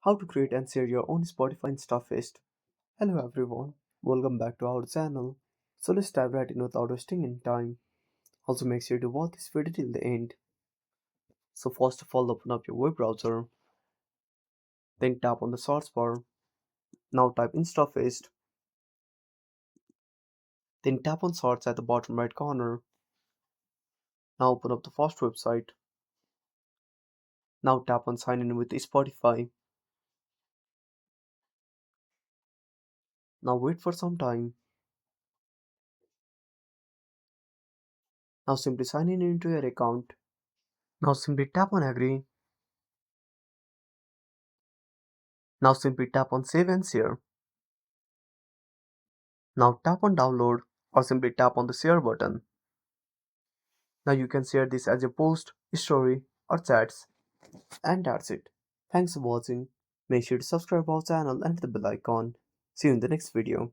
How to create and share your own Spotify InstaFest. Hello everyone, welcome back to our channel. So let's dive right in without wasting any time. Also make sure to watch this video till the end. So first of all, open up your web browser, then tap on the search bar. Now type InstaFest, then tap on search at the bottom right corner. Now open up the first website. Now tap on sign in with Spotify. Now wait for some time. Now simply sign in into your account. Now simply tap on agree. Now simply tap on save and share. Now tap on download or simply tap on the share button. Now you can share this as a post, story or chats. And that's it. Thanks for watching. Make sure to subscribe our channel and hit the bell icon. See you in the next video.